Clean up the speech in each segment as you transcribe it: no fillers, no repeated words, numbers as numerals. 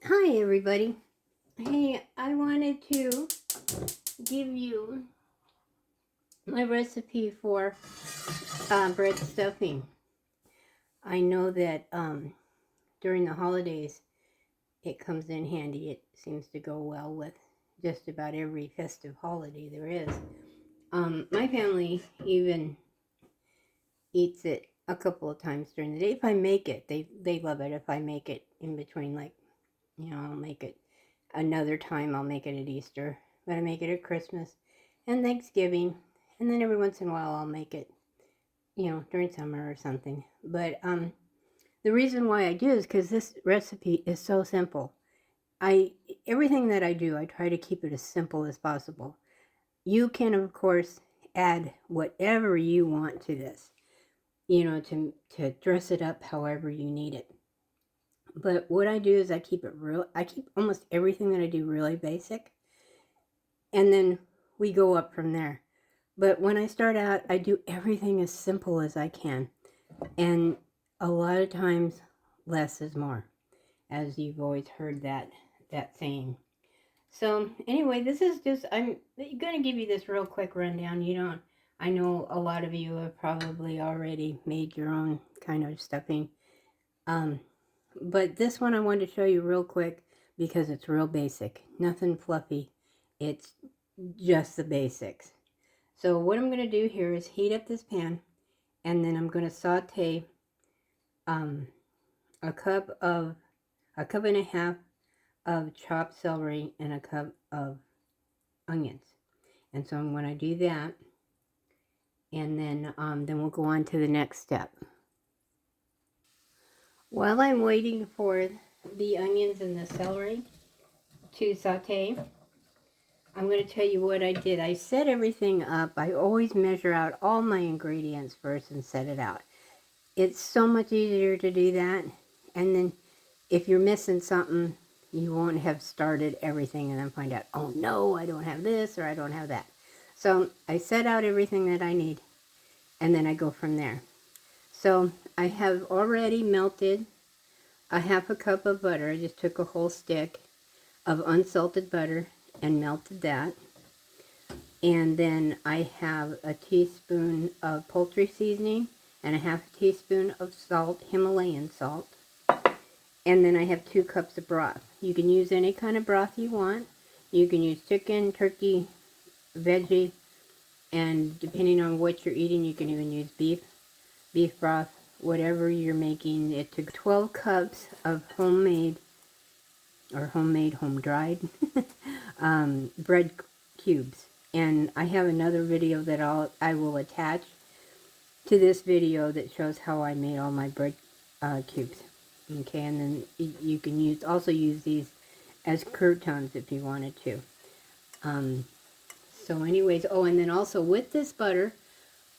Hi everybody. Hey, I wanted to give you my recipe for bread stuffing. I know that during the holidays it comes in handy. It seems to go well with just about every festive holiday there is. My family even eats it a couple of times during the day. If I make it, they love it. If I make it in between, like, I'll make it another time. I'll make it at Easter, but I make it at Christmas and Thanksgiving, and then every once in a while I'll make it, during summer or something. But the reason why I do is because this recipe is so simple. Everything that I do, I try to keep it as simple as possible. You can, of course, add whatever you want to this, to dress it up however you need it. But what I do is I keep almost everything that I do really basic. And then we go up from there. But when I start out, I do everything as simple as I can. And a lot of times, less is more, as you've always heard that saying. So anyway, this is just, I'm going to give you this real quick rundown. I know a lot of you have probably already made your own kind of stuffing. But this one I wanted to show you real quick because it's real basic. Nothing fluffy. It's just the basics. So what I'm going to do here is heat up this pan, and then I'm going to saute a cup and a half of chopped celery and a cup of onions. And so I'm going to do that, and then we'll go on to the next step. While I'm waiting for the onions and the celery to saute, I'm going to tell you what I did. I set everything up. I always measure out all my ingredients first and set it out. It's so much easier to do that. And then if you're missing something, you won't have started everything and then find out, oh no, I don't have this or I don't have that. So I set out everything that I need, and then I go from there. So I have already melted a half a cup of butter. I just took a whole stick of unsalted butter and melted that. And then I have a teaspoon of poultry seasoning and a half a teaspoon of salt, Himalayan salt. And then I have 2 cups of broth. You can use any kind of broth you want. You can use chicken, turkey, veggie, and depending on what you're eating, you can even use beef broth, whatever you're making. It took 12 cups of home-dried bread cubes. And I have another video that I will attach to this video that shows how I made all my bread cubes. Okay, and then you can also use these as croutons if you wanted to. So anyways, and then also with this butter,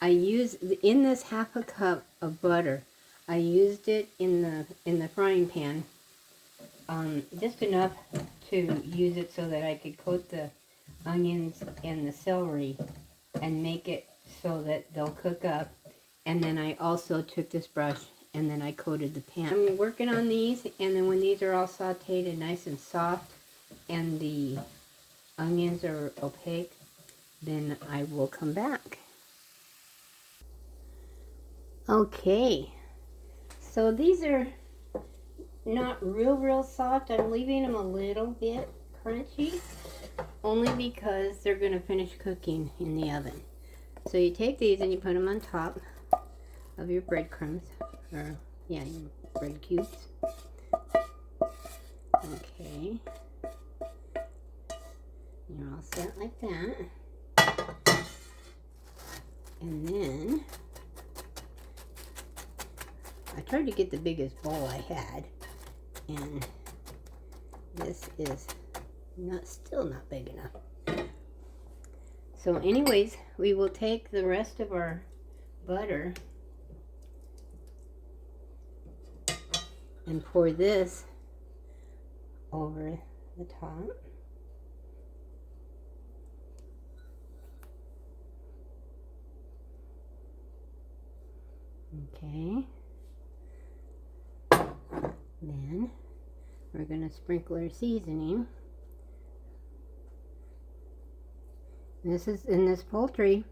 I used in this half a cup of butter, I used it in the frying pan, just enough to use it so that I could coat the onions and the celery and make it so that they'll cook up. And then I also took this brush and then I coated the pan. I'm working on these, and then when these are all sauteed and nice and soft and the onions are opaque, then I will come back. Okay, so these are not real soft. I'm leaving them a little bit crunchy, only because they're going to finish cooking in the oven. So you take these and you put them on top of your breadcrumbs, or your bread cubes. Okay, you're all set like that. And then I tried to get the biggest bowl I had, and this is still not big enough. So anyways, we will take the rest of our butter and pour this over the top. Okay. Then we're going to sprinkle our seasoning. This is in this poultry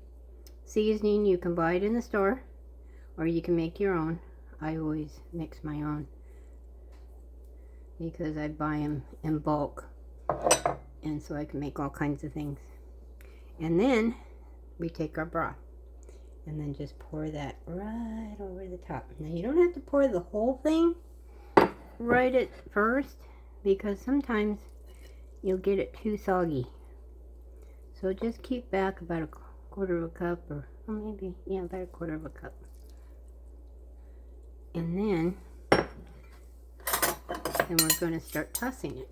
seasoning. You can buy it in the store or you can make your own. I always mix my own because I buy them in bulk, and so I can make all kinds of things. And then we take our broth and then just pour that right over the top. Now you don't have to pour the whole thing right at first because sometimes you'll get it too soggy. So just keep back about a quarter of a cup, or maybe, yeah, about a quarter of a cup. And then we're going to start tossing it.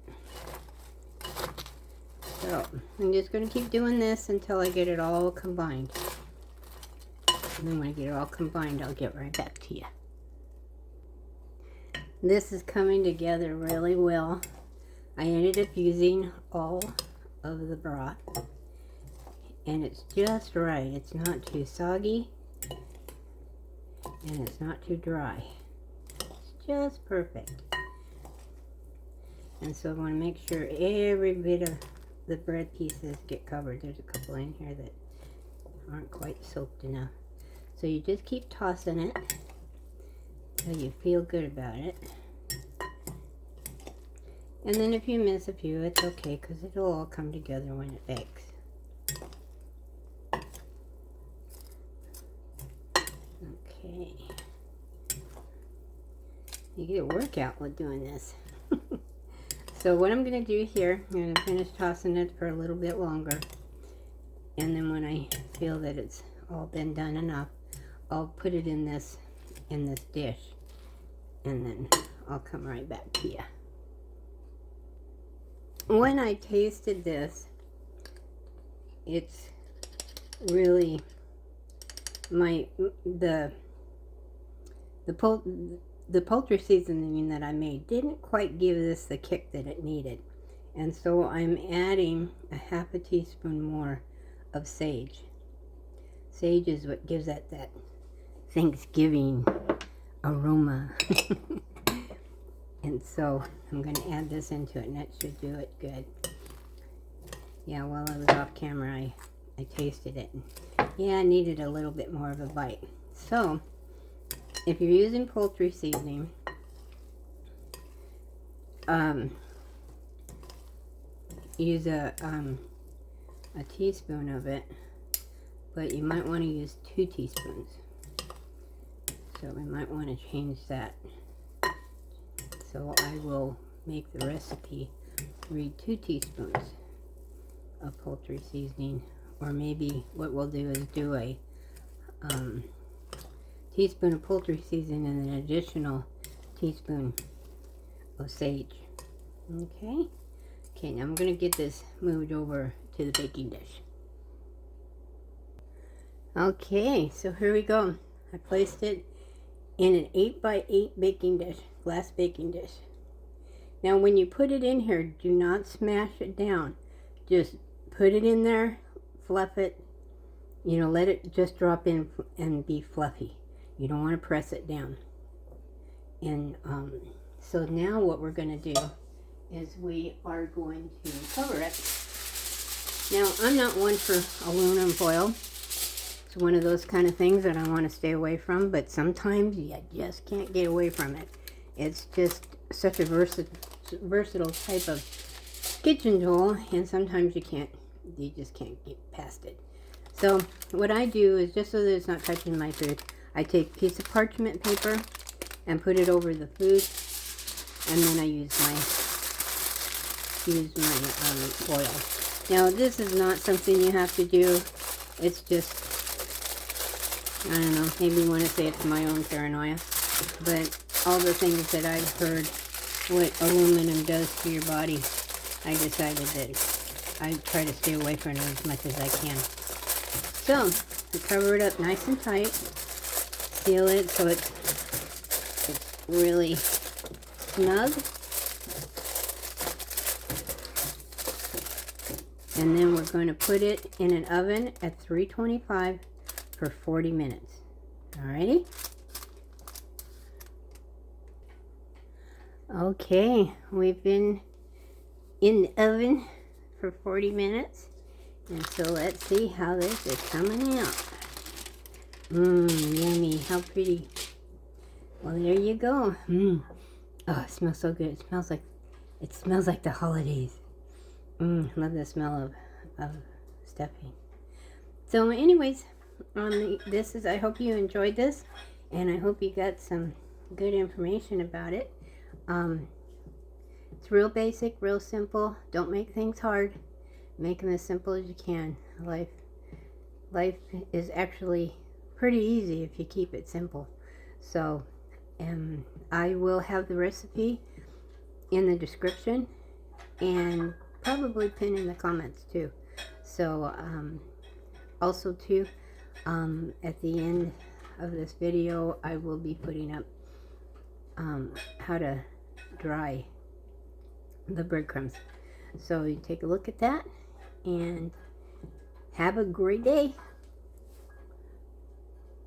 So I'm just going to keep doing this until I get it all combined. And then when I get it all combined, I'll get right back to you. This is coming together really well. I ended up using all of the broth. And it's just right. It's not too soggy. And it's not too dry. It's just perfect. And so I want to make sure every bit of the bread pieces get covered. There's a couple in here that aren't quite soaked enough. So you just keep tossing it until you feel good about it. And then if you miss a few, it's okay because it'll all come together when it bakes. Okay. You get a workout with doing this. So what I'm going to do here, I'm going to finish tossing it for a little bit longer. And then when I feel that it's all been done enough, I'll put it in this dish. And then I'll come right back to you. When I tasted this, it's really the poultry seasoning that I made didn't quite give this the kick that it needed, and so I'm adding a half a teaspoon more of sage. Sage is what gives that Thanksgiving aroma. And so I'm going to add this into it, and that should do it good. Yeah, while I was off camera, I tasted it. Yeah, I needed a little bit more of a bite. So, if you're using poultry seasoning, use a teaspoon of it, but you might want to use 2 teaspoons. So we might want to change that. So I will make the recipe read 2 teaspoons of poultry seasoning, or maybe what we'll do is do a teaspoon of poultry seasoning and an additional teaspoon of sage. Okay. Okay, now I'm going to get this moved over to the baking dish. Okay, so here we go. I placed it in an 8x8 baking dish, glass baking dish. Now when you put it in here, do not smash it down. Just put it in there, fluff it, you know, let it just drop in and be fluffy. You don't want to press it down. And so now what we're going to do is we are going to cover it. Now I'm not one for aluminum foil. It's one of those kind of things that I want to stay away from, but sometimes you just can't get away from it. It's just such a versatile type of kitchen tool, and sometimes you just can't get past it. So what I do is, just so that it's not touching my food, I take a piece of parchment paper and put it over the food, and then I use my foil. Now this is not something you have to do. It's just, I don't know, maybe you want to say it's my own paranoia, but all the things that I've heard what aluminum does to your body, I decided that I try to stay away from it as much as I can. So, I cover it up nice and tight, seal it so it's really snug, and then we're going to put it in an oven at 325 for 40 minutes. Alrighty? Okay, we've been in the oven for 40 minutes. And so let's see how this is coming out. Yummy. How pretty. Well, there you go. Oh, it smells so good. It smells like the holidays. Love the smell of stuffing. So anyways, I hope you enjoyed this, and I hope you got some good information about it. It's real basic, real simple. Don't make things hard. Make them as simple as you can. Life is actually pretty easy if you keep it simple. So, I will have the recipe in the description and probably pin in the comments too. So, also too, at the end of this video, I will be putting up how to dry the breadcrumbs. So you take a look at that and have a great day.